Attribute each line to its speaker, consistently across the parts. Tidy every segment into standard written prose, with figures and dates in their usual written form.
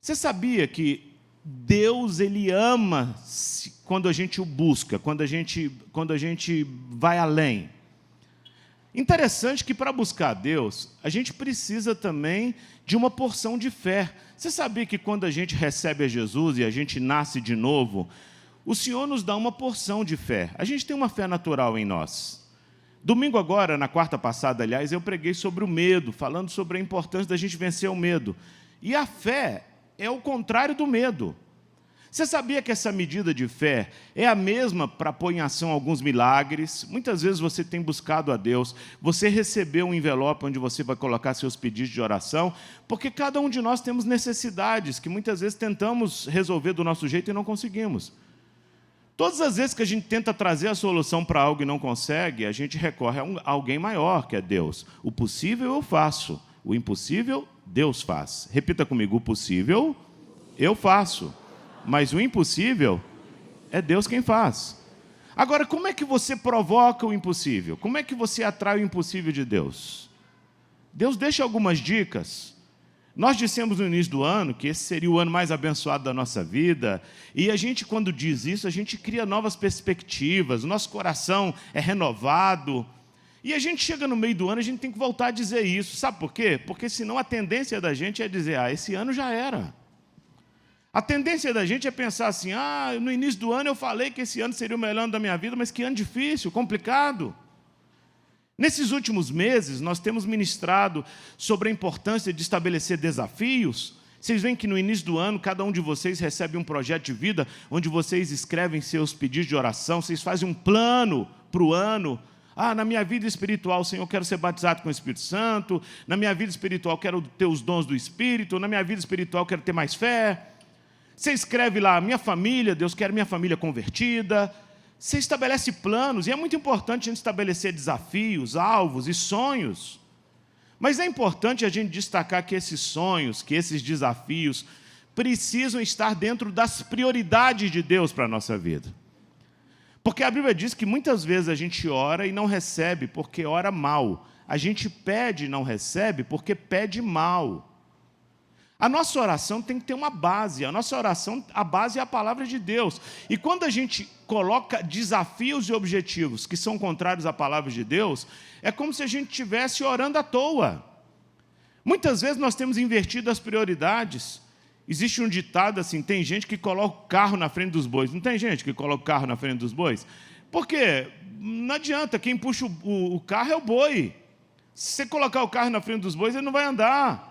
Speaker 1: Você sabia que Deus, Ele ama quando a gente o busca, quando a gente vai além? Interessante que para buscar a Deus, a gente precisa também de uma porção de fé. Você sabia que quando a gente recebe a Jesus e a gente nasce de novo, o Senhor nos dá uma porção de fé. A gente tem uma fé natural em nós. Domingo agora, na quarta passada, aliás, eu preguei sobre o medo, falando sobre a importância da gente vencer o medo. E a fé é o contrário do medo. Você sabia que essa medida de fé é a mesma para pôr em ação alguns milagres? Muitas vezes você tem buscado a Deus, você recebeu um envelope onde você vai colocar seus pedidos de oração, porque cada um de nós temos necessidades que muitas vezes tentamos resolver do nosso jeito e não conseguimos. Todas as vezes que a gente tenta trazer a solução para algo e não consegue, a gente recorre a alguém maior, que é Deus. O possível eu faço, o impossível Deus faz. Repita comigo, o possível eu faço. Mas o impossível é Deus quem faz. Agora, como é que você provoca o impossível? Como é que você atrai o impossível de Deus? Deus deixa algumas dicas. Nós dissemos no início do ano que esse seria o ano mais abençoado da nossa vida, e a gente, quando diz isso, a gente cria novas perspectivas, o nosso coração é renovado, e a gente chega no meio do ano, a gente tem que voltar a dizer isso. Sabe por quê? Porque senão a tendência da gente é dizer, esse ano já era. A tendência da gente é pensar assim, no início do ano eu falei que esse ano seria o melhor ano da minha vida, mas que ano difícil, complicado. Nesses últimos meses, nós temos ministrado sobre a importância de estabelecer desafios. Vocês veem que no início do ano, cada um de vocês recebe um projeto de vida, onde vocês escrevem seus pedidos de oração, vocês fazem um plano para o ano. Na minha vida espiritual, Senhor, eu quero ser batizado com o Espírito Santo. Na minha vida espiritual, eu quero ter os dons do Espírito. Na minha vida espiritual, eu quero ter mais fé. Você escreve lá, minha família, Deus quer minha família convertida. Você estabelece planos, e é muito importante a gente estabelecer desafios, alvos e sonhos. Mas é importante a gente destacar que esses sonhos, que esses desafios, precisam estar dentro das prioridades de Deus para a nossa vida. Porque a Bíblia diz que muitas vezes a gente ora e não recebe porque ora mal. A gente pede e não recebe porque pede mal. A nossa oração tem que ter uma base. A nossa oração, a base é a palavra de Deus. E quando a gente coloca desafios e objetivos que são contrários à palavra de Deus, é como se a gente estivesse orando à toa. Muitas vezes nós temos invertido as prioridades. Existe um ditado assim, tem gente que coloca o carro na frente dos bois. Não tem gente que coloca o carro na frente dos bois? Por quê? Não adianta, quem puxa o carro é o boi. Se você colocar o carro na frente dos bois, ele não vai andar.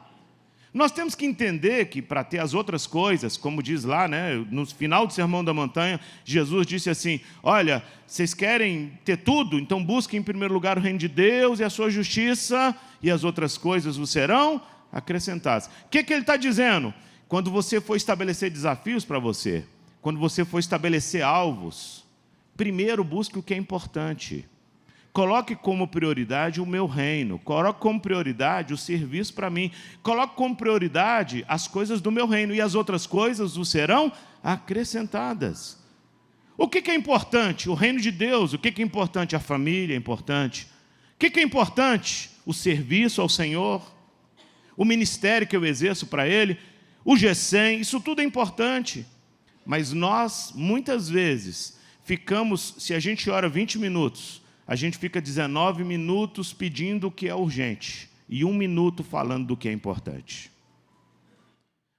Speaker 1: Nós temos que entender que para ter as outras coisas, como diz lá, no final do Sermão da Montanha, Jesus disse assim, olha, vocês querem ter tudo? Então busquem em primeiro lugar o reino de Deus e a sua justiça, e as outras coisas vos serão acrescentadas. O que ele está dizendo? Quando você for estabelecer desafios para você, quando você for estabelecer alvos, primeiro busque o que é importante. Coloque como prioridade o meu reino. Coloque como prioridade o serviço para mim. Coloque como prioridade as coisas do meu reino. E as outras coisas vos serão acrescentadas. O que é importante? O reino de Deus. O que é importante? A família é importante. O que é importante? O serviço ao Senhor. O ministério que eu exerço para Ele. O G100. Isso tudo é importante. Mas nós, muitas vezes, ficamos, se a gente ora 20 minutos... a gente fica 19 minutos pedindo o que é urgente e 1 minuto falando do que é importante.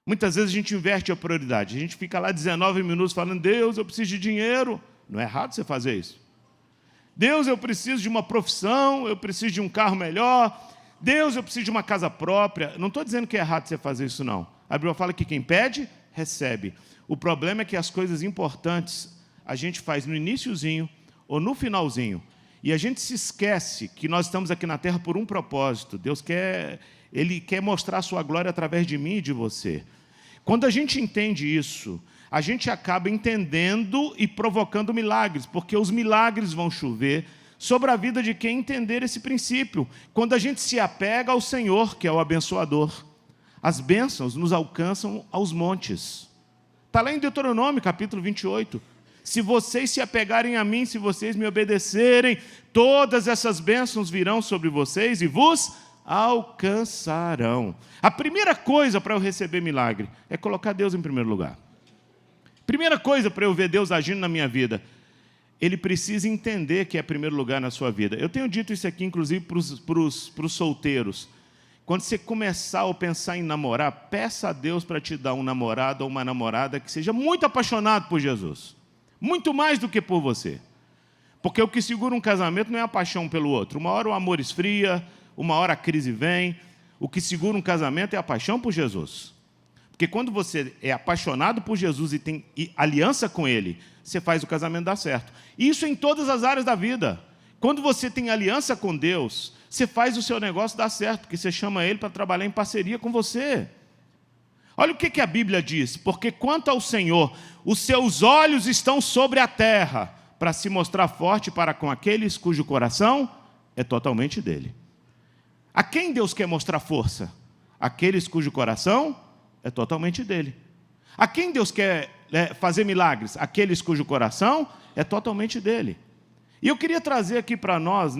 Speaker 1: Muitas vezes a gente inverte a prioridade. A gente fica lá 19 minutos falando, Deus, eu preciso de dinheiro. Não é errado você fazer isso. Deus, eu preciso de uma profissão, eu preciso de um carro melhor. Deus, eu preciso de uma casa própria. Não estou dizendo que é errado você fazer isso, não. A Bíblia fala que quem pede, recebe. O problema é que as coisas importantes a gente faz no iniciozinho ou no finalzinho. E a gente se esquece que nós estamos aqui na terra por um propósito. Deus Ele quer mostrar a sua glória através de mim e de você. Quando a gente entende isso, a gente acaba entendendo e provocando milagres, porque os milagres vão chover sobre a vida de quem entender esse princípio. Quando a gente se apega ao Senhor, que é o abençoador, as bênçãos nos alcançam aos montes. Está lá em Deuteronômio, capítulo 28. Se vocês se apegarem a mim, se vocês me obedecerem, todas essas bênçãos virão sobre vocês e vos alcançarão. A primeira coisa para eu receber milagre é colocar Deus em primeiro lugar. Primeira coisa para eu ver Deus agindo na minha vida, Ele precisa entender que é primeiro lugar na sua vida. Eu tenho dito isso aqui, inclusive, para os solteiros. Quando você começar a pensar em namorar, peça a Deus para te dar um namorado ou uma namorada que seja muito apaixonado por Jesus. Muito mais do que por você. Porque o que segura um casamento não é a paixão pelo outro. Uma hora o amor esfria, uma hora a crise vem. O que segura um casamento é a paixão por Jesus. Porque quando você é apaixonado por Jesus e tem aliança com Ele, você faz o casamento dar certo. Isso em todas as áreas da vida. Quando você tem aliança com Deus, você faz o seu negócio dar certo, porque você chama Ele para trabalhar em parceria com você. Olha o que a Bíblia diz. Porque quanto ao Senhor, os seus olhos estão sobre a terra, para se mostrar forte para com aqueles cujo coração é totalmente dele. A quem Deus quer mostrar força? Aqueles cujo coração é totalmente dele. A quem Deus quer fazer milagres? Aqueles cujo coração é totalmente dele. E eu queria trazer aqui para nós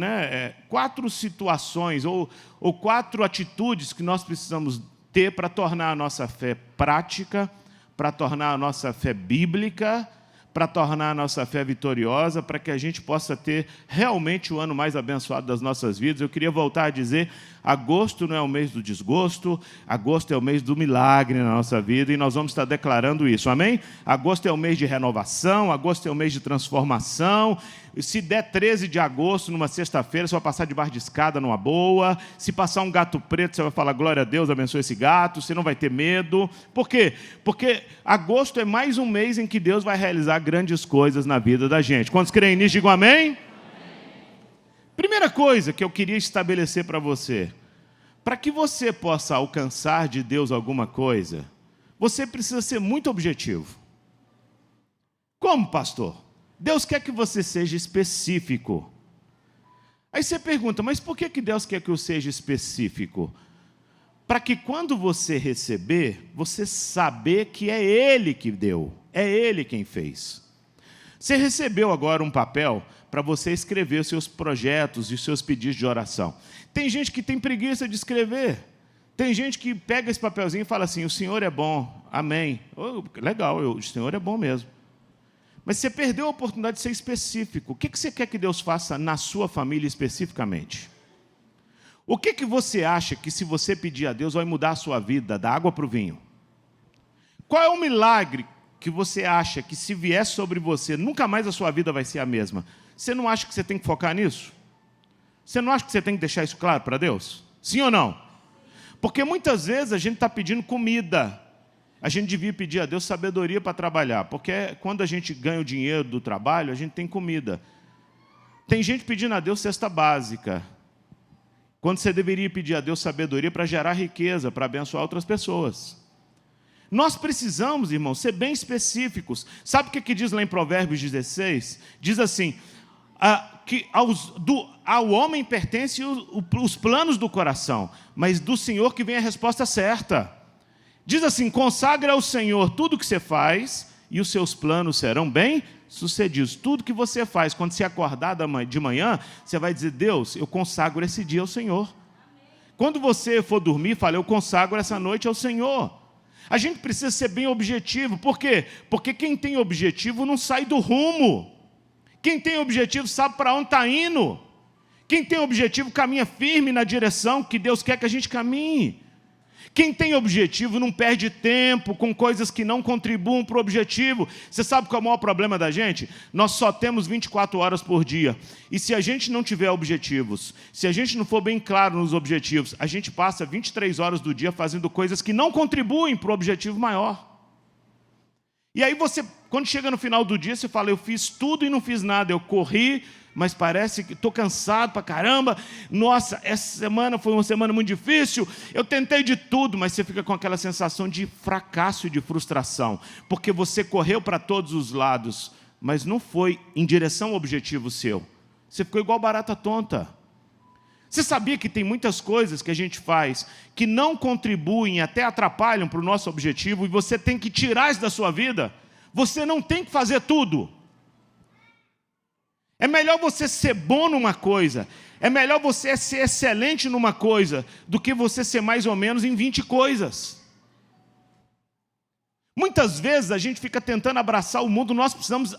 Speaker 1: 4 situações ou 4 atitudes que nós precisamos ter para tornar a nossa fé prática, para tornar a nossa fé bíblica, para tornar a nossa fé vitoriosa, para que a gente possa ter realmente o ano mais abençoado das nossas vidas. Eu queria voltar a dizer, agosto não é o mês do desgosto, agosto é o mês do milagre na nossa vida, e nós vamos estar declarando isso, amém? Agosto é o mês de renovação, agosto é o mês de transformação. Se der 13 de agosto, numa sexta-feira, você vai passar debaixo de escada numa boa. Se passar um gato preto, você vai falar, glória a Deus, abençoe esse gato. Você não vai ter medo. Por quê? Porque agosto é mais um mês em que Deus vai realizar grandes coisas na vida da gente. Quantos creem nisso, digam amém? Amém. Primeira coisa que eu queria estabelecer para você. Para que você possa alcançar de Deus alguma coisa, você precisa ser muito objetivo. Como, pastor? Deus quer que você seja específico. Aí você pergunta, mas por que Deus quer que eu seja específico? Para que quando você receber, você saber que é Ele que deu, é Ele quem fez. Você recebeu agora um papel para você escrever os seus projetos e os seus pedidos de oração. Tem gente que tem preguiça de escrever. Tem gente que pega esse papelzinho e fala assim, o Senhor é bom, amém. Oh, legal, o Senhor é bom mesmo. Mas você perdeu a oportunidade de ser específico. O que você quer que Deus faça na sua família especificamente? O que você acha que se você pedir a Deus vai mudar a sua vida, da água para o vinho? Qual é o milagre que você acha que se vier sobre você, nunca mais a sua vida vai ser a mesma? Você não acha que você tem que focar nisso? Você não acha que você tem que deixar isso claro para Deus? Sim ou não? Porque muitas vezes a gente está pedindo comida. A gente devia pedir a Deus sabedoria para trabalhar, porque quando a gente ganha o dinheiro do trabalho, a gente tem comida. Tem gente pedindo a Deus cesta básica, quando você deveria pedir a Deus sabedoria para gerar riqueza, para abençoar outras pessoas. Nós precisamos, irmãos, ser bem específicos. Sabe o que diz lá em Provérbios 16? Diz assim, que ao homem pertencem os planos do coração, mas do Senhor que vem a resposta certa. Diz assim, consagra ao Senhor tudo que você faz e os seus planos serão bem-sucedidos. Tudo que você faz, quando você acordar de manhã, você vai dizer, Deus, eu consagro esse dia ao Senhor. Quando você for dormir, fala, eu consagro essa noite ao Senhor. A gente precisa ser bem objetivo. Por quê? Porque quem tem objetivo não sai do rumo. Quem tem objetivo sabe para onde está indo. Quem tem objetivo caminha firme na direção que Deus quer que a gente caminhe. Quem tem objetivo não perde tempo com coisas que não contribuem para o objetivo. Você sabe qual é o maior problema da gente? Nós só temos 24 horas por dia. E se a gente não tiver objetivos, se a gente não for bem claro nos objetivos, a gente passa 23 horas do dia fazendo coisas que não contribuem para o objetivo maior. E aí você, quando chega no final do dia, você fala, eu fiz tudo e não fiz nada. Eu corri, mas parece que estou cansado pra caramba. Nossa, essa semana foi uma semana muito difícil. Eu tentei de tudo, mas você fica com aquela sensação de fracasso e de frustração. Porque você correu para todos os lados, mas não foi em direção ao objetivo seu. Você ficou igual barata tonta. Você sabia que tem muitas coisas que a gente faz que não contribuem, até atrapalham para o nosso objetivo, e você tem que tirar isso da sua vida? Você não tem que fazer tudo. É melhor você ser bom numa coisa, É melhor você ser excelente numa coisa do que você ser mais ou menos em 20 coisas. Muitas vezes a gente fica tentando abraçar o mundo, nós precisamos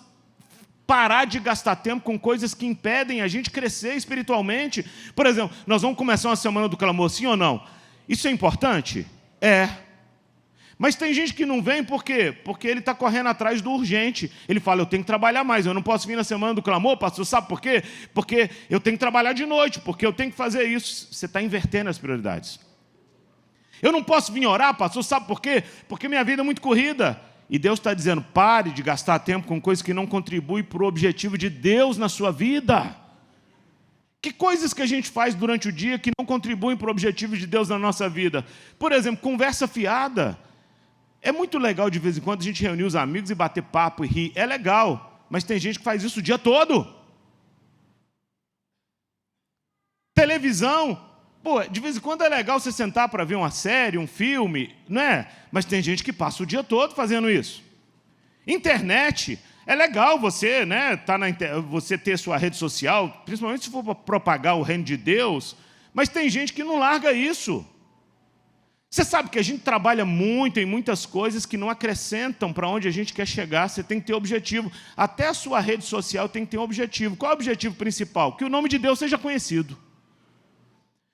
Speaker 1: parar de gastar tempo com coisas que impedem a gente crescer espiritualmente. Por exemplo, nós vamos começar uma semana do clamor, sim ou não? Isso é importante? É. Mas tem gente que não vem por quê? Porque ele está correndo atrás do urgente. Ele fala, eu tenho que trabalhar mais, eu não posso vir na semana do clamor, pastor, sabe por quê? Porque eu tenho que trabalhar de noite, porque eu tenho que fazer isso. Você está invertendo as prioridades. Eu não posso vir orar, pastor, sabe por quê? Porque minha vida é muito corrida. E Deus está dizendo, pare de gastar tempo com coisas que não contribuem para o objetivo de Deus na sua vida. Que coisas que a gente faz durante o dia que não contribuem para o objetivo de Deus na nossa vida? Por exemplo, conversa fiada. É muito legal de vez em quando a gente reunir os amigos e bater papo e rir. É legal, mas tem gente que faz isso o dia todo. Televisão. Pô, de vez em quando é legal você sentar para ver uma série, um filme, não é? Mas tem gente que passa o dia todo fazendo isso. Internet. É legal você, né, você ter sua rede social, principalmente se for para propagar o reino de Deus, mas tem gente que não larga isso. Você sabe que a gente trabalha muito em muitas coisas que não acrescentam para onde a gente quer chegar. Você tem que ter objetivo. Até a sua rede social tem que ter um objetivo. Qual é o objetivo principal? Que o nome de Deus seja conhecido.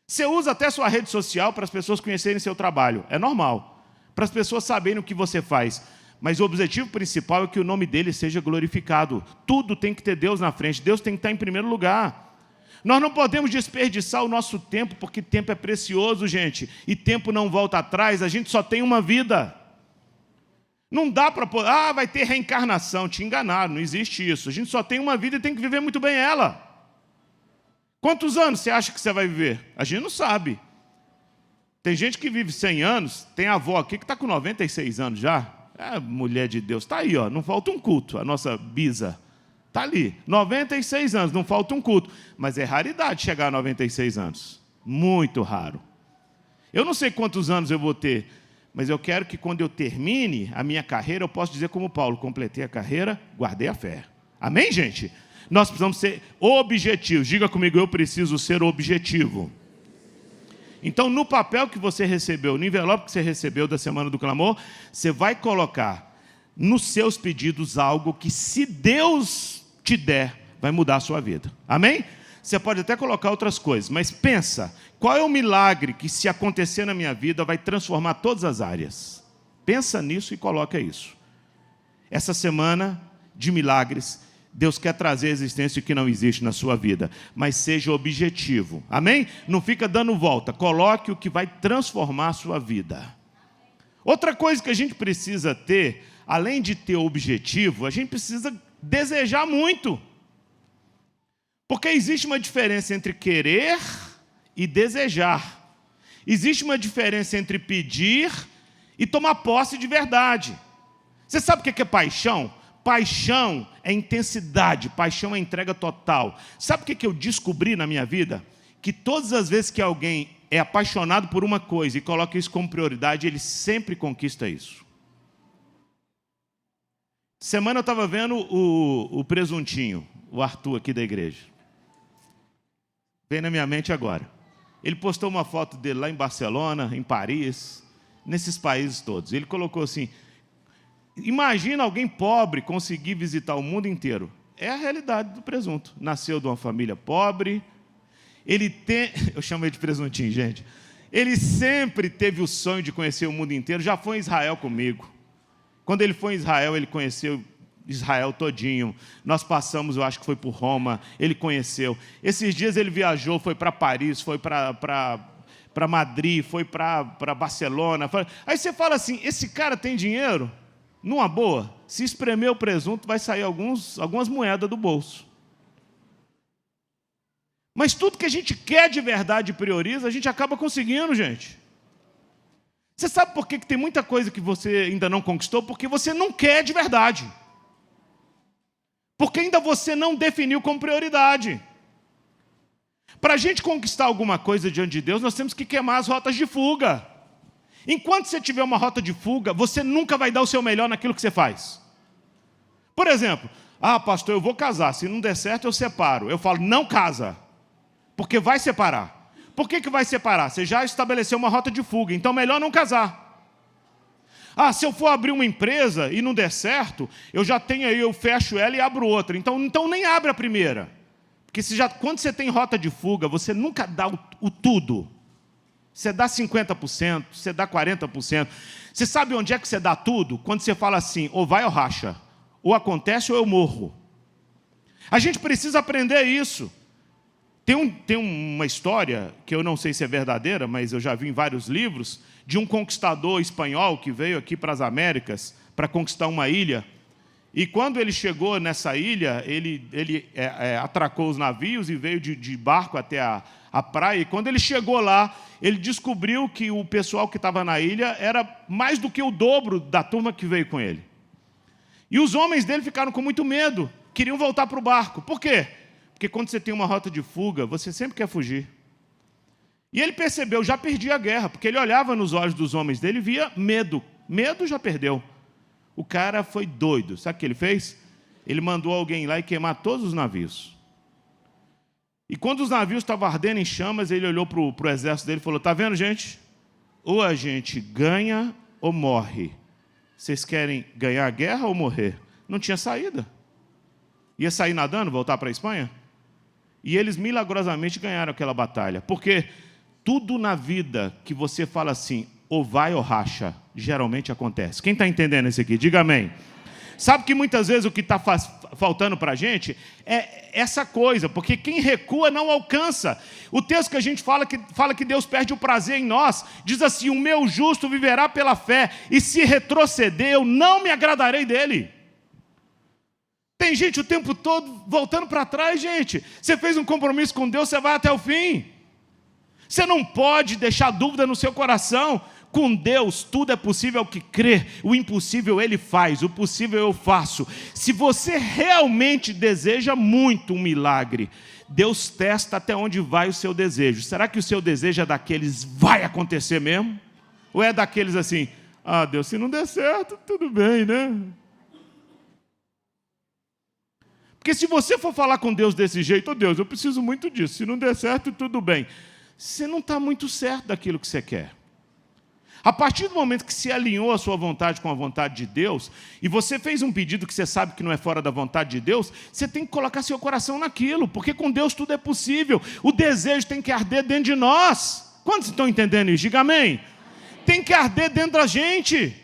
Speaker 1: Você usa até a sua rede social para as pessoas conhecerem seu trabalho. É normal. Para as pessoas saberem o que você faz. Mas o objetivo principal é que o nome dele seja glorificado. Tudo tem que ter Deus na frente. Deus tem que estar em primeiro lugar. Nós não podemos desperdiçar o nosso tempo, porque tempo é precioso, gente. E tempo não volta atrás, a gente só tem uma vida. Não dá para... vai ter reencarnação. Te enganaram, não existe isso. A gente só tem uma vida e tem que viver muito bem ela. Quantos anos você acha que você vai viver? A gente não sabe. Tem gente que vive 100 anos, tem a avó aqui que está com 96 anos já. É, mulher de Deus, está aí, ó, não falta um culto, a nossa bisa. Está ali, 96 anos, não falta um culto. Mas é raridade chegar a 96 anos. Muito raro. Eu não sei quantos anos eu vou ter, mas eu quero que quando eu termine a minha carreira, eu possa dizer como Paulo, completei a carreira, guardei a fé. Amém, gente? Nós precisamos ser objetivos. Diga comigo, eu preciso ser objetivo. Então, no papel que você recebeu, no envelope que você recebeu da Semana do Clamor, você vai colocar nos seus pedidos algo que, se Deus te der, vai mudar a sua vida. Amém? Você pode até colocar outras coisas, mas pensa, qual é o milagre que, se acontecer na minha vida, vai transformar todas as áreas? Pensa nisso e coloca isso. Essa semana de milagres, Deus quer trazer a existência que não existe na sua vida, mas seja objetivo. Amém? Não fica dando volta, coloque o que vai transformar a sua vida. Outra coisa que a gente precisa ter, além de ter objetivo, a gente precisa desejar muito. Porque existe uma diferença entre querer e desejar. Existe uma diferença entre pedir e tomar posse de verdade. Você sabe o que é paixão? Paixão é intensidade, paixão é entrega total. Sabe o que eu descobri na minha vida? Que todas as vezes que alguém é apaixonado por uma coisa e coloca isso como prioridade, ele sempre conquista isso. Semana eu estava vendo o presuntinho, o Arthur aqui da igreja. Vem na minha mente agora. Ele postou uma foto dele lá em Barcelona, em Paris, nesses países todos. Ele colocou assim, imagina alguém pobre conseguir visitar o mundo inteiro. É a realidade do presunto. Nasceu de uma família pobre. Ele tem... Eu chamo ele de presuntinho, gente. Ele sempre teve o sonho de conhecer o mundo inteiro. Já foi em Israel comigo. Quando ele foi em Israel, ele conheceu Israel todinho. Nós passamos, eu acho que foi por Roma. Ele conheceu. Esses dias ele viajou, foi para Paris, foi para Madrid, foi para Barcelona. Aí você fala assim, esse cara tem dinheiro? Numa boa, se espremer o presunto, vai sair algumas moedas do bolso. Mas tudo que a gente quer de verdade e prioriza, a gente acaba conseguindo, gente. Você sabe por que tem muita coisa que você ainda não conquistou? Porque você não quer de verdade. Porque ainda você não definiu como prioridade. Para a gente conquistar alguma coisa diante de Deus, nós temos que queimar as rotas de fuga. Enquanto você tiver uma rota de fuga, você nunca vai dar o seu melhor naquilo que você faz. Por exemplo, pastor, eu vou casar, se não der certo eu separo. Eu falo, não casa. porque vai separar. Por que vai separar? Você já estabeleceu uma rota de fuga, então melhor não casar. Se eu for abrir uma empresa e não der certo, eu já tenho aí, eu fecho ela e abro outra. Então nem abre a primeira. Porque quando você tem rota de fuga, você nunca dá o tudo. Você dá 50%, você dá 40%. Você sabe onde é que você dá tudo? Quando você fala assim, ou vai ou racha. Ou acontece ou eu morro. A gente precisa aprender isso. Tem uma história, que eu não sei se é verdadeira, mas eu já vi em vários livros, de um conquistador espanhol que veio aqui para as Américas para conquistar uma ilha. E quando ele chegou nessa ilha, ele atracou os navios e veio de barco até a praia. E quando ele chegou lá, ele descobriu que o pessoal que estava na ilha era mais do que o dobro da turma que veio com ele. E os homens dele ficaram com muito medo, queriam voltar para o barco. Por quê? Porque quando você tem uma rota de fuga, você sempre quer fugir. E ele percebeu, já perdi a guerra, porque ele olhava nos olhos dos homens dele e via medo. Medo já perdeu. O cara foi doido. Sabe o que ele fez? Ele mandou alguém lá e queimar todos os navios. E quando os navios estavam ardendo em chamas, ele olhou para o exército dele e falou, está vendo, gente? Ou a gente ganha ou morre. Vocês querem ganhar a guerra ou morrer? Não tinha saída. Ia sair nadando, voltar para a Espanha? E eles milagrosamente ganharam aquela batalha. Porque tudo na vida que você fala assim, ou vai ou racha, geralmente acontece. Quem está entendendo isso aqui? Diga amém. Sabe que muitas vezes o que está faltando para a gente é essa coisa, porque quem recua não alcança. O texto que a gente fala que Deus perde o prazer em nós, diz assim, o meu justo viverá pela fé, e se retroceder, eu não me agradarei dele. Tem gente o tempo todo voltando para trás, gente. Você fez um compromisso com Deus, você vai até o fim. Você não pode deixar dúvida no seu coração. Com Deus, tudo é possível ao que crer. O impossível Ele faz, o possível eu faço. Se você realmente deseja muito um milagre, Deus testa até onde vai o seu desejo. Será que o seu desejo é daqueles, vai acontecer mesmo? Ou é daqueles assim, Deus, se não der certo, tudo bem, né? Porque se você for falar com Deus desse jeito, Deus, eu preciso muito disso, se não der certo, tudo bem. Você não está muito certo daquilo que você quer. A partir do momento que se alinhou a sua vontade com a vontade de Deus, e você fez um pedido que você sabe que não é fora da vontade de Deus, você tem que colocar seu coração naquilo, porque com Deus tudo é possível. O desejo tem que arder dentro de nós. Quantos estão entendendo isso? Diga amém. Tem que arder dentro da gente.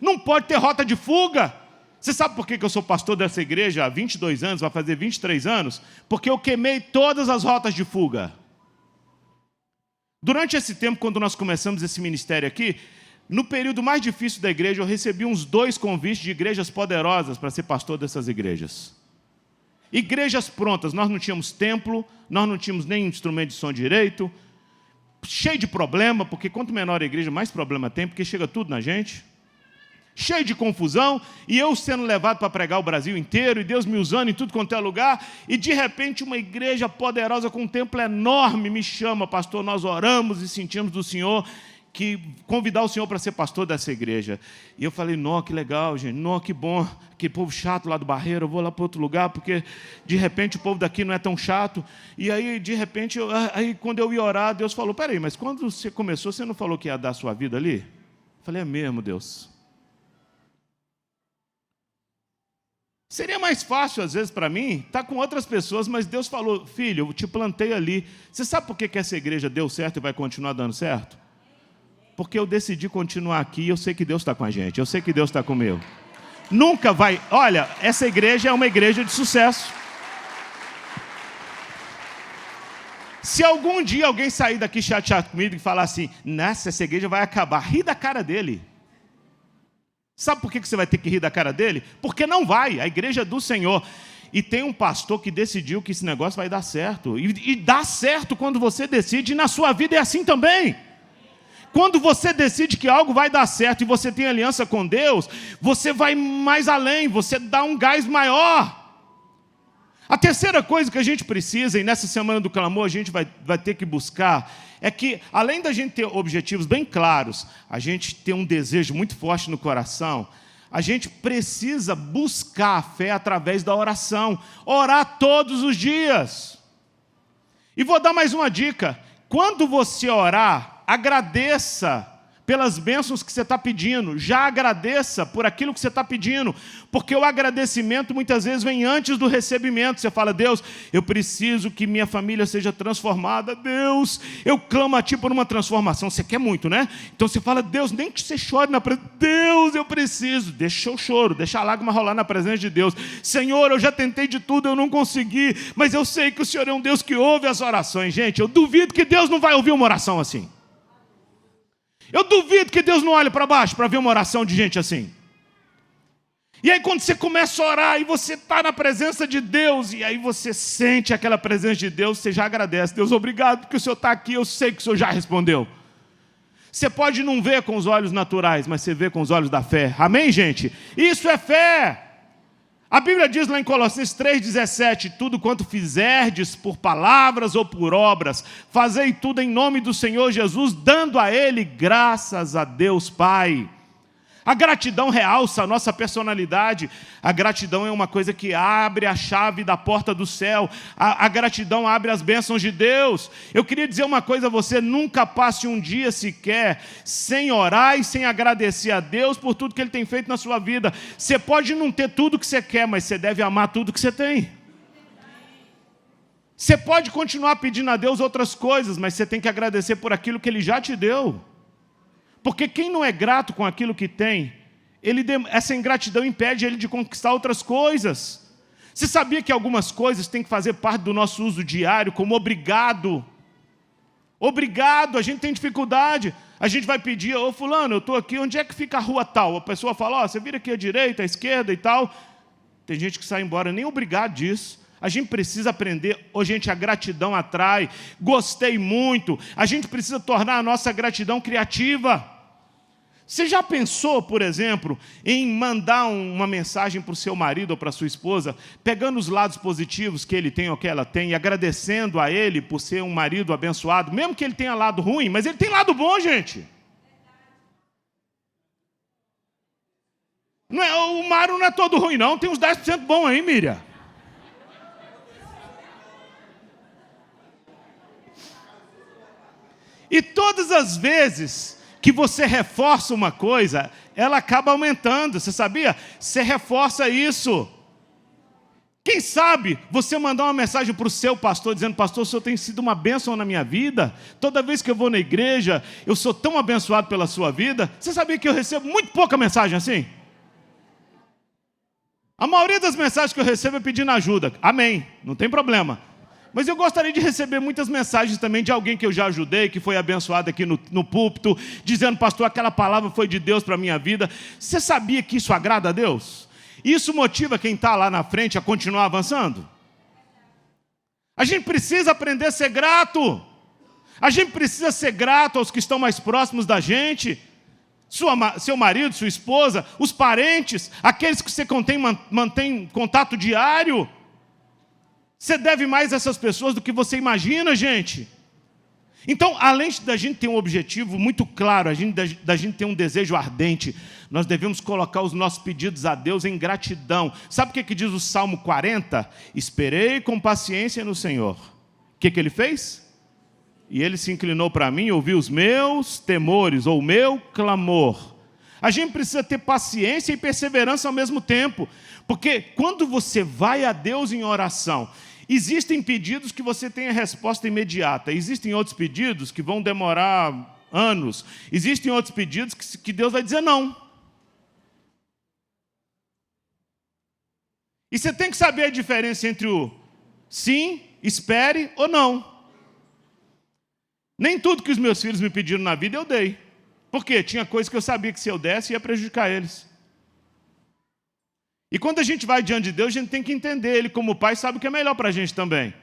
Speaker 1: Não pode ter rota de fuga. Você sabe por que eu sou pastor dessa igreja há 22 anos, vai fazer 23 anos? Porque eu queimei todas as rotas de fuga. Durante esse tempo, quando nós começamos esse ministério aqui, no período mais difícil da igreja, eu recebi uns 2 convites de igrejas poderosas para ser pastor dessas igrejas. Igrejas prontas, nós não tínhamos templo, nós não tínhamos nem instrumento de som direito, cheio de problema, porque quanto menor a igreja, mais problema tem, porque chega tudo na gente. Cheio de confusão, e eu sendo levado para pregar o Brasil inteiro, e Deus me usando em tudo quanto é lugar, e de repente uma igreja poderosa com um templo enorme me chama, pastor, nós oramos e sentimos do Senhor que convidar o Senhor para ser pastor dessa igreja. E eu falei, não, que legal, gente, não, que bom, que povo chato lá do Barreiro, eu vou lá para outro lugar, porque de repente o povo daqui não é tão chato. E aí, de repente, quando eu ia orar, Deus falou, peraí, mas quando você começou, você não falou que ia dar a sua vida ali? Eu falei, é mesmo, Deus. Seria mais fácil, às vezes, para mim, estar com outras pessoas, mas Deus falou, filho, eu te plantei ali. Você sabe por que essa igreja deu certo e vai continuar dando certo? Porque eu decidi continuar aqui e eu sei que Deus está com a gente, eu sei que Deus está comigo. Nunca vai... Olha, essa igreja é uma igreja de sucesso. Se algum dia alguém sair daqui chateado comigo e falar assim, nossa, essa igreja vai acabar, ri da cara dele. Sabe por que você vai ter que rir da cara dele? Porque não vai, a igreja é do Senhor. E tem um pastor que decidiu que esse negócio vai dar certo. E dá certo quando você decide, e na sua vida é assim também. Quando você decide que algo vai dar certo e você tem aliança com Deus, você vai mais além, você dá um gás maior. A terceira coisa que a gente precisa, e nessa semana do clamor a gente vai ter que buscar, é que, além da gente ter objetivos bem claros, a gente ter um desejo muito forte no coração, a gente precisa buscar a fé através da oração. Orar todos os dias. E vou dar mais uma dica. Quando você orar, agradeça pelas bênçãos que você está pedindo. Já agradeça por aquilo que você está pedindo. Porque o agradecimento muitas vezes vem antes do recebimento. Você fala: Deus, eu preciso que minha família seja transformada. Deus, eu clamo a Ti por uma transformação. Você quer muito, né? Então você fala: Deus, nem que você chore na presença. Deus, eu preciso. Deixa o choro, deixa a lágrima rolar na presença de Deus. Senhor, eu já tentei de tudo, eu não consegui. Mas eu sei que o Senhor é um Deus que ouve as orações. Gente, eu duvido que Deus não vai ouvir uma oração assim. Eu duvido que Deus não olhe para baixo para ver uma oração de gente assim. E aí quando você começa a orar e você está na presença de Deus, e aí você sente aquela presença de Deus, você já agradece. Deus, obrigado porque o Senhor está aqui, eu sei que o Senhor já respondeu. Você pode não ver com os olhos naturais, mas você vê com os olhos da fé. Amém, gente? Isso é fé. A Bíblia diz lá em Colossenses 3,17: tudo quanto fizerdes por palavras ou por obras, fazei tudo em nome do Senhor Jesus, dando a Ele graças a Deus Pai. A gratidão realça a nossa personalidade. A gratidão é uma coisa que abre a chave da porta do céu. A gratidão abre as bênçãos de Deus. Eu queria dizer uma coisa a você: nunca passe um dia sequer sem orar e sem agradecer a Deus por tudo que Ele tem feito na sua vida. Você pode não ter tudo que você quer, mas você deve amar tudo que você tem. Você pode continuar pedindo a Deus outras coisas, mas você tem que agradecer por aquilo que Ele já te deu. Porque quem não é grato com aquilo que tem, essa ingratidão impede ele de conquistar outras coisas. Você sabia que algumas coisas têm que fazer parte do nosso uso diário, como obrigado? Obrigado, a gente tem dificuldade. A gente vai pedir: ô fulano, eu estou aqui, onde é que fica a rua tal? A pessoa fala: ó, você vira aqui à direita, à esquerda e tal. Tem gente que sai embora, nem obrigado disso. A gente precisa aprender, gente, a gratidão atrai. Gostei muito. A gente precisa tornar a nossa gratidão criativa. Você já pensou, por exemplo, em mandar uma mensagem para o seu marido ou para a sua esposa, pegando os lados positivos que ele tem ou que ela tem, e agradecendo a ele por ser um marido abençoado, mesmo que ele tenha lado ruim, mas ele tem lado bom, gente. O Mário não é todo ruim, não. Tem uns 10% bom aí, Miriam. E todas as vezes que você reforça uma coisa, ela acaba aumentando, você sabia? Você reforça isso. Quem sabe você mandar uma mensagem para o seu pastor, dizendo: pastor, o senhor tem sido uma bênção na minha vida. Toda vez que eu vou na igreja, eu sou tão abençoado pela sua vida. Você sabia que eu recebo muito pouca mensagem assim? A maioria das mensagens que eu recebo é pedindo ajuda. Amém, não tem problema. Mas eu gostaria de receber muitas mensagens também de alguém que eu já ajudei, que foi abençoado aqui no púlpito, dizendo: pastor, aquela palavra foi de Deus para a minha vida. Você sabia que isso agrada a Deus? Isso motiva quem está lá na frente a continuar avançando? A gente precisa aprender a ser grato. A gente precisa ser grato aos que estão mais próximos da gente. Seu marido, sua esposa, os parentes, aqueles que você mantém contato diário. Você deve mais a essas pessoas do que você imagina, gente. Então, além da gente ter um objetivo muito claro, da gente ter um desejo ardente, nós devemos colocar os nossos pedidos a Deus em gratidão. Sabe o que diz o Salmo 40? Esperei com paciência no Senhor. O que Ele fez? E Ele se inclinou para mim e ouviu os meus temores, ou o meu clamor. A gente precisa ter paciência e perseverança ao mesmo tempo. Porque quando você vai a Deus em oração, existem pedidos que você tem a resposta imediata. Existem outros pedidos que vão demorar anos. Existem outros pedidos que Deus vai dizer não. E você tem que saber a diferença entre o sim, espere ou não. Nem tudo que os meus filhos me pediram na vida eu dei. Por quê? Tinha coisa que eu sabia que se eu desse ia prejudicar eles. E quando a gente vai diante de Deus, a gente tem que entender. Ele, como pai, sabe o que é melhor para a gente também.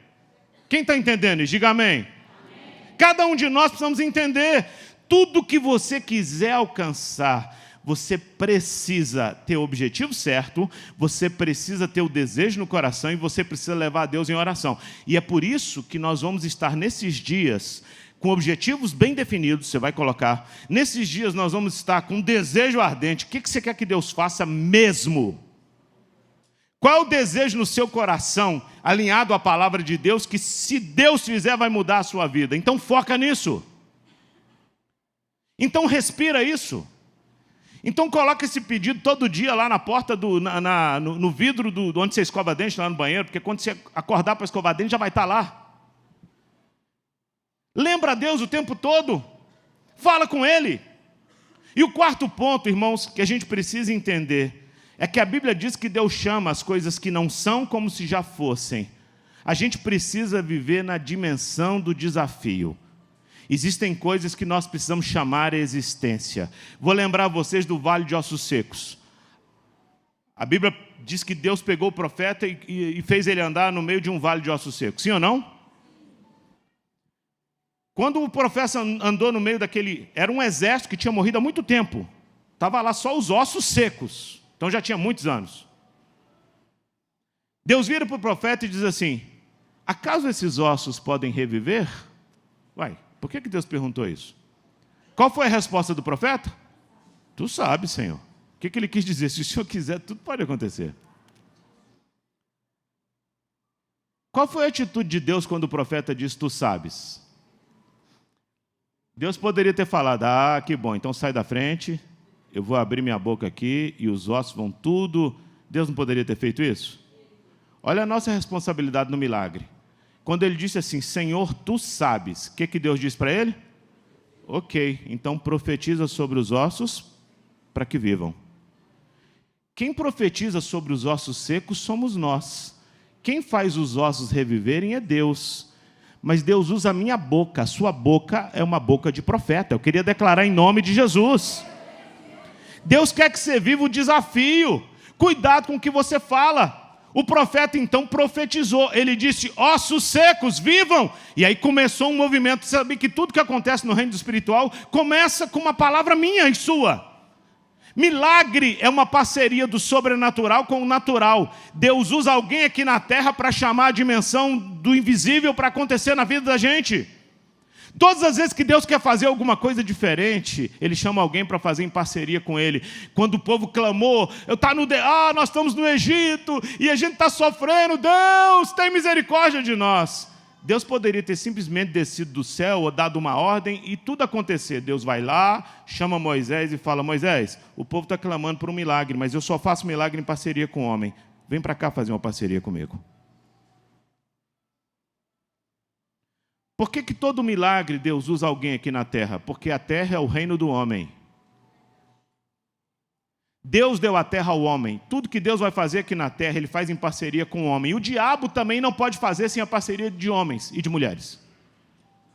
Speaker 1: Quem está entendendo? Diga amém. Amém. Cada um de nós precisamos entender. Tudo que você quiser alcançar, você precisa ter o objetivo certo, você precisa ter o desejo no coração e você precisa levar a Deus em oração. E é por isso que nós vamos estar nesses dias com objetivos bem definidos, você vai colocar. Nesses dias nós vamos estar com um desejo ardente. O que você quer que Deus faça mesmo? Qual é o desejo no seu coração, alinhado à palavra de Deus, que se Deus fizer vai mudar a sua vida? Então foca nisso. Então respira isso. Então coloca esse pedido todo dia lá na porta, no vidro onde você escova dente, lá no banheiro, porque quando você acordar para escovar dente já vai estar lá. Lembra a Deus o tempo todo. Fala com Ele. E o quarto ponto, irmãos, que a gente precisa entender, é que a Bíblia diz que Deus chama as coisas que não são como se já fossem. A gente precisa viver na dimensão do desafio. Existem coisas que nós precisamos chamar a existência. Vou lembrar vocês do Vale de Ossos Secos. A Bíblia diz que Deus pegou o profeta e fez ele andar no meio de um vale de ossos secos. Sim ou não? Quando o profeta andou no meio daquele... Era um exército que tinha morrido há muito tempo. Estava lá só os ossos secos. Então já tinha muitos anos. Deus vira para o profeta e diz assim: acaso esses ossos podem reviver? Uai, por que Deus perguntou isso? Qual foi a resposta do profeta? Tu sabes, Senhor. O que ele quis dizer? Se o Senhor quiser, tudo pode acontecer. Qual foi a atitude de Deus quando o profeta disse, tu sabes? Deus poderia ter falado, ah, que bom, então sai da frente, eu vou abrir minha boca aqui e os ossos vão tudo. Deus não poderia ter feito isso? Olha a nossa responsabilidade no milagre. Quando ele disse assim, Senhor, tu sabes, o que Deus disse para ele? Ok, então profetiza sobre os ossos para que vivam. Quem profetiza sobre os ossos secos somos nós. Quem faz os ossos reviverem é Deus. Mas Deus usa a minha boca, a sua boca é uma boca de profeta. Eu queria declarar em nome de Jesus. Deus quer que você viva o desafio. Cuidado com o que você fala. O profeta então profetizou. Ele disse, ossos secos, vivam. E aí começou um movimento. Você sabe que tudo que acontece no reino espiritual começa com uma palavra minha e sua. Milagre é uma parceria do sobrenatural com o natural. Deus usa alguém aqui na terra para chamar a dimensão do invisível para acontecer na vida da gente. Todas as vezes que Deus quer fazer alguma coisa diferente, Ele chama alguém para fazer em parceria com Ele. Quando o povo clamou, nós estamos no Egito e a gente está sofrendo, Deus, tem misericórdia de nós. Deus poderia ter simplesmente descido do céu ou dado uma ordem e tudo acontecer. Deus vai lá, chama Moisés e fala, Moisés, o povo está clamando por um milagre, mas eu só faço milagre em parceria com o homem. Vem para cá fazer uma parceria comigo. Por que todo milagre Deus usa alguém aqui na terra? Porque a terra é o reino do homem. Deus deu a terra ao homem. Tudo que Deus vai fazer aqui na terra, Ele faz em parceria com o homem. E o diabo também não pode fazer sem a parceria de homens e de mulheres.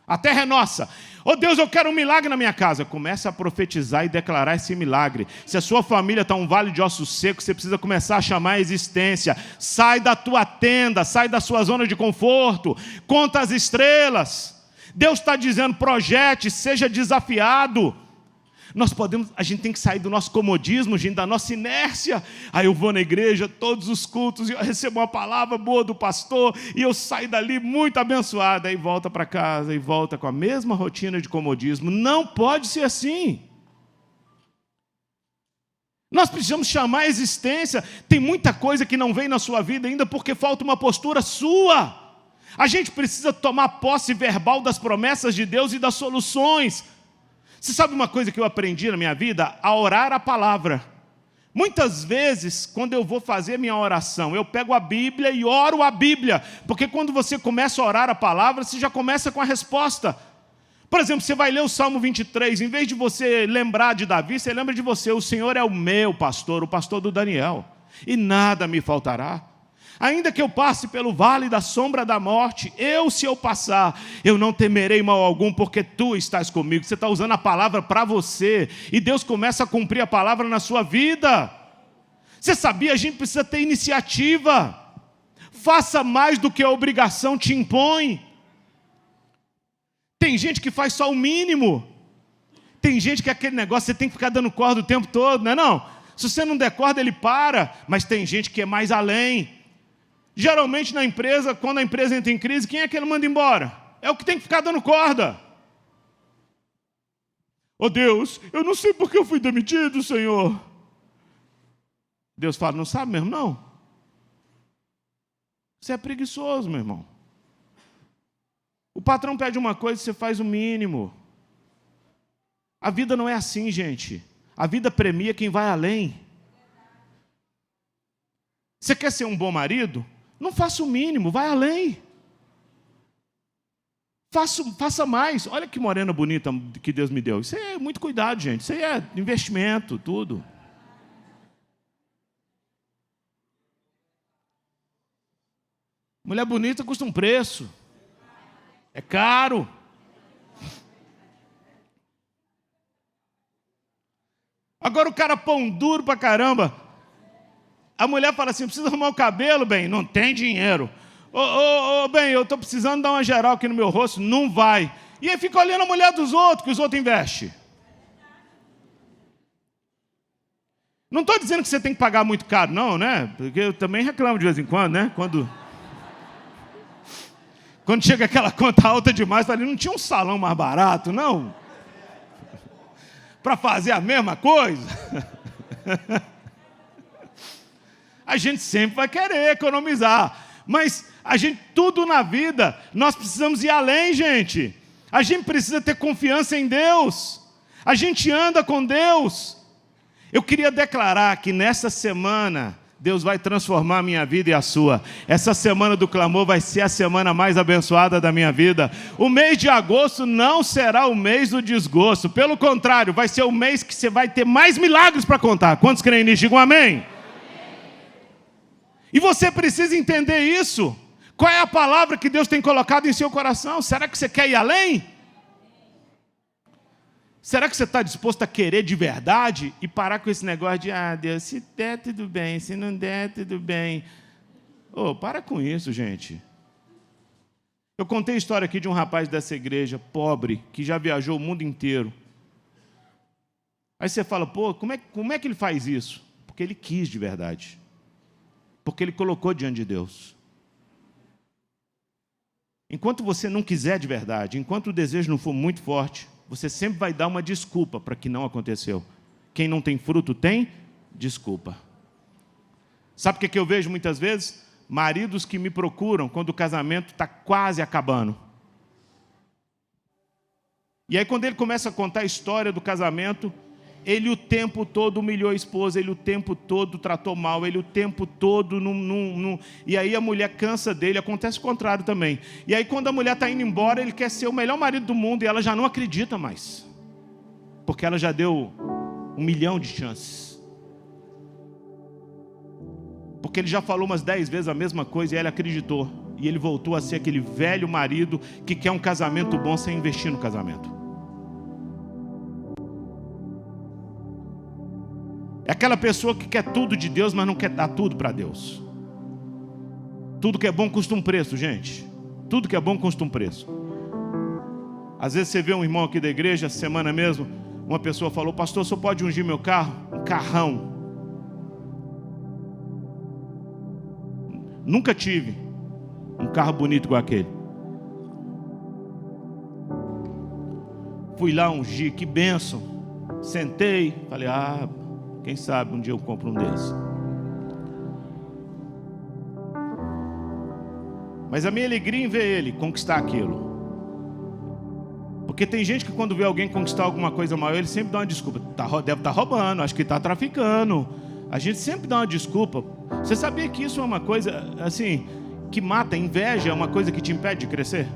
Speaker 1: A terra é nossa. Oh Deus, eu quero um milagre na minha casa. Começa a profetizar e declarar esse milagre. Se a sua família está um vale de ossos secos, você precisa começar a chamar a existência. Sai da tua tenda, sai da sua zona de conforto. Conta as estrelas. Deus está dizendo, projete, seja desafiado. A gente tem que sair do nosso comodismo, gente, da nossa inércia. Aí eu vou na igreja, todos os cultos, e eu recebo uma palavra boa do pastor, e eu saio dali muito abençoado, aí volta para casa, e volta com a mesma rotina de comodismo. Não pode ser assim. Nós precisamos chamar a existência. Tem muita coisa que não vem na sua vida ainda, porque falta uma postura sua. A gente precisa tomar posse verbal das promessas de Deus e das soluções. Você sabe uma coisa que eu aprendi na minha vida? A orar a palavra. Muitas vezes, quando eu vou fazer minha oração, eu pego a Bíblia e oro a Bíblia. Porque quando você começa a orar a palavra, você já começa com a resposta. Por exemplo, você vai ler o Salmo 23, em vez de você lembrar de Davi, você lembra de você. O Senhor é o meu pastor, o pastor do Daniel, e nada me faltará. Ainda que eu passe pelo vale da sombra da morte, se eu passar, eu não temerei mal algum, porque tu estás comigo. Você está usando a palavra para você, e Deus começa a cumprir a palavra na sua vida. Você sabia? A gente precisa ter iniciativa. Faça mais do que a obrigação te impõe. Tem gente que faz só o mínimo. Tem gente que é aquele negócio, você tem que ficar dando corda o tempo todo, não é não? Se você não der corda, ele para. Mas tem gente que é mais além. Geralmente na empresa, quando a empresa entra em crise, quem é que ele manda embora? É o que tem que ficar dando corda. Oh Deus, eu não sei por que eu fui demitido, Senhor. Deus fala, não sabe mesmo não? Você é preguiçoso, meu irmão. O patrão pede uma coisa, você faz o mínimo. A vida não é assim, gente. A vida premia quem vai além. Você quer ser um bom marido? Não faça o mínimo, vai além. Faça mais. Olha que morena bonita que Deus me deu. Isso é muito cuidado, gente. Isso aí é investimento, tudo. Mulher bonita custa um preço. É caro. Agora o cara pão duro pra caramba. A mulher fala assim, precisa arrumar o cabelo, bem, não tem dinheiro. Bem, eu estou precisando dar uma geral aqui no meu rosto, não vai. E aí fica olhando a mulher dos outros, que os outros investem. Não estou dizendo que você tem que pagar muito caro, não, né? Porque eu também reclamo de vez em quando, né? Quando chega aquela conta alta demais, falei, não tinha um salão mais barato, não? Para fazer a mesma coisa? A gente sempre vai querer economizar. Mas tudo na vida, nós precisamos ir além, gente. A gente precisa ter confiança em Deus. A gente anda com Deus. Eu queria declarar que nessa semana, Deus vai transformar a minha vida e a sua. Essa semana do clamor vai ser a semana mais abençoada da minha vida. O mês de agosto não será o mês do desgosto. Pelo contrário, vai ser o mês que você vai ter mais milagres para contar. Quantos creem nisso? Digam amém. E você precisa entender isso. Qual é a palavra que Deus tem colocado em seu coração? Será que você quer ir além? Será que você está disposto a querer de verdade e parar com esse negócio de, Deus, se der tudo bem, se não der tudo bem. Para com isso, gente. Eu contei a história aqui de um rapaz dessa igreja, pobre, que já viajou o mundo inteiro. Aí você fala, como é que ele faz isso? Porque ele quis de verdade. Porque ele colocou diante de Deus. Enquanto você não quiser de verdade, enquanto o desejo não for muito forte, você sempre vai dar uma desculpa para que não aconteceu. Quem não tem fruto tem desculpa. Sabe o que eu vejo muitas vezes? Maridos que me procuram quando o casamento está quase acabando. E aí quando ele começa a contar a história do casamento, ele o tempo todo humilhou a esposa, ele o tempo todo tratou mal, ele o tempo todo E aí a mulher cansa dele, acontece o contrário também. E aí quando a mulher está indo embora, ele quer ser o melhor marido do mundo e ela já não acredita mais. Porque ela já deu 1 milhão de chances. Porque ele já falou umas 10 vezes a mesma coisa e ela acreditou. E ele voltou a ser aquele velho marido que quer um casamento bom sem investir no casamento. É aquela pessoa que quer tudo de Deus, mas não quer dar tudo para Deus. Tudo que é bom custa um preço, gente. Tudo que é bom custa um preço. Às vezes você vê um irmão aqui da igreja, essa semana mesmo, uma pessoa falou, pastor, só pode ungir meu carro? Um carrão. Nunca tive um carro bonito igual aquele. Fui lá ungir, que bênção. Sentei, falei, quem sabe um dia eu compro um desses. Mas a minha alegria em ver ele conquistar aquilo. Porque tem gente que quando vê alguém conquistar alguma coisa maior, ele sempre dá uma desculpa. Deve estar roubando, acho que está traficando. A gente sempre dá uma desculpa. Você sabia que isso é uma coisa assim, que mata? Inveja é uma coisa que te impede de crescer?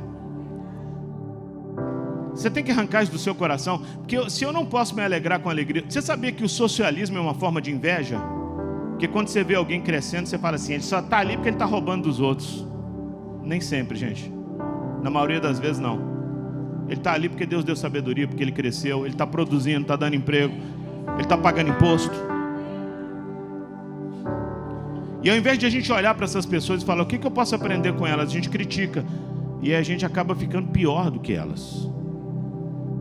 Speaker 1: Você tem que arrancar isso do seu coração. Porque se eu não posso me alegrar com alegria... Você sabia que o socialismo é uma forma de inveja? Porque quando você vê alguém crescendo, você fala assim, ele só está ali porque ele está roubando dos outros. Nem sempre, gente. Na maioria das vezes, não. Ele está ali porque Deus deu sabedoria, porque ele cresceu, ele está produzindo, está dando emprego, ele está pagando imposto. E ao invés de a gente olhar para essas pessoas e falar, o que eu posso aprender com elas? A gente critica. E a gente acaba ficando pior do que elas.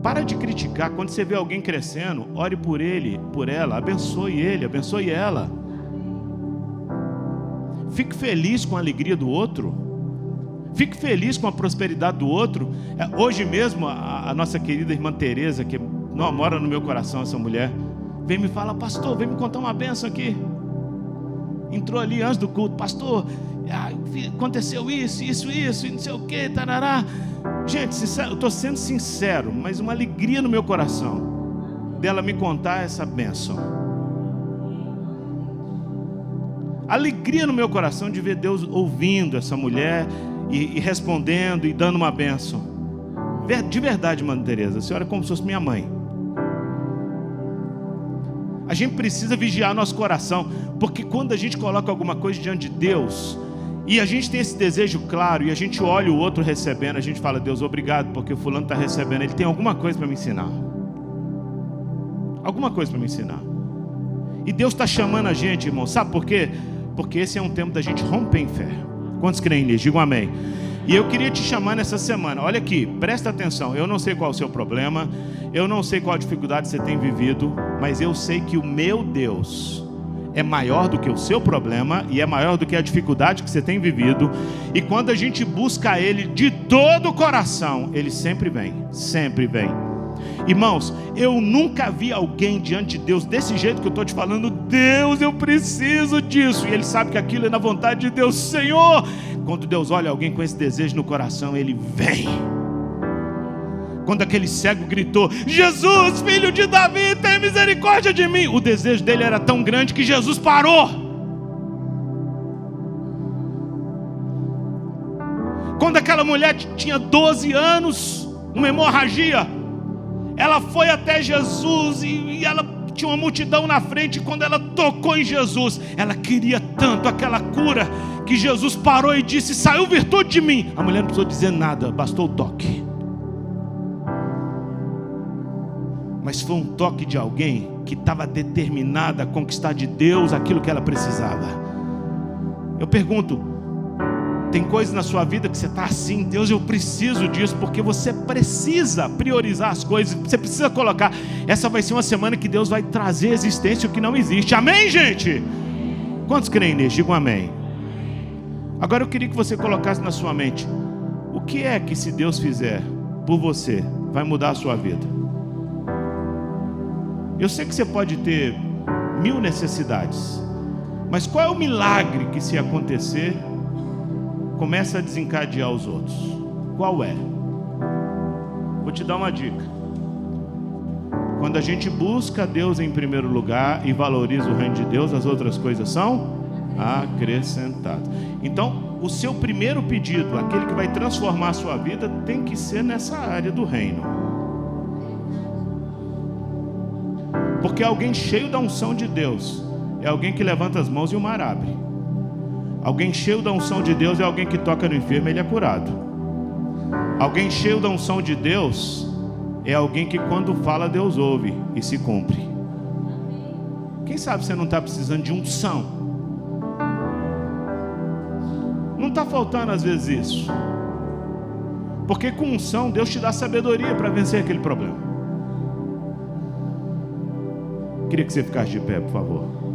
Speaker 1: Para de criticar. Quando você vê alguém crescendo, ore por ele, por ela, abençoe ele, abençoe ela. Fique feliz com a alegria do outro. Fique feliz com a prosperidade do outro. Hoje mesmo, a nossa querida irmã Tereza, que não mora no meu coração essa mulher, vem me falar, pastor, vem me contar uma bênção aqui. Entrou ali antes do culto, pastor, aconteceu isso, e não sei o que, tarará. Gente, sincero, eu estou sendo sincero, mas uma alegria no meu coração dela me contar essa bênção. Alegria no meu coração de ver Deus ouvindo essa mulher e respondendo e dando uma bênção. De verdade, Mãe Teresa, a senhora é como se fosse minha mãe. A gente precisa vigiar nosso coração, porque quando a gente coloca alguma coisa diante de Deus, e a gente tem esse desejo claro, e a gente olha o outro recebendo, a gente fala, Deus, obrigado, porque o fulano está recebendo, ele tem alguma coisa para me ensinar. Alguma coisa para me ensinar. E Deus está chamando a gente, irmão, sabe por quê? Porque esse é um tempo da gente romper em fé. Quantos creem nisso? Digam amém. E eu queria te chamar nessa semana, olha aqui, presta atenção, eu não sei qual é o seu problema, eu não sei qual a dificuldade você tem vivido, mas eu sei que o meu Deus é maior do que o seu problema e é maior do que a dificuldade que você tem vivido. E quando a gente busca Ele de todo o coração, Ele sempre vem, sempre vem. Irmãos, eu nunca vi alguém diante de Deus desse jeito que eu estou te falando, Deus, eu preciso disso, e Ele sabe que aquilo é na vontade de Deus, Senhor. Quando Deus olha alguém com esse desejo no coração, Ele vem. Quando aquele cego gritou, Jesus, filho de Davi, tem misericórdia de mim, o desejo dele era tão grande que Jesus parou. Quando aquela mulher tinha 12 anos, uma hemorragia, ela foi até Jesus e ela tinha uma multidão na frente. E quando ela tocou em Jesus, ela queria tanto aquela cura, que Jesus parou e disse, saiu virtude de mim. A mulher não precisou dizer nada, bastou o toque. Mas foi um toque de alguém que estava determinada a conquistar de Deus aquilo que ela precisava. Eu pergunto, tem coisas na sua vida que você está assim, Deus, eu preciso disso, porque você precisa priorizar as coisas, você precisa colocar. Essa vai ser uma semana que Deus vai trazer à existência o que não existe. Amém, gente? Quantos creem nisso? Digam amém. Agora eu queria que você colocasse na sua mente, o que é que se Deus fizer por você, vai mudar a sua vida? Eu sei que você pode ter 1000 necessidades, mas qual é o milagre que, se acontecer, começa a desencadear os outros? Qual é? Vou te dar uma dica. Quando a gente busca Deus em primeiro lugar e valoriza o reino de Deus, as outras coisas são acrescentadas. Então, o seu primeiro pedido, aquele que vai transformar a sua vida, tem que ser nessa área do reino. Porque alguém cheio da unção de Deus é alguém que levanta as mãos e o mar abre. Alguém cheio da unção de Deus é alguém que toca no enfermo e ele é curado. Alguém cheio da unção de Deus é alguém que, quando fala, Deus ouve e se cumpre. Quem sabe você não está precisando de unção? Não está faltando às vezes isso? Porque com unção Deus te dá sabedoria para vencer aquele problema. Queria que você ficasse de pé, por favor.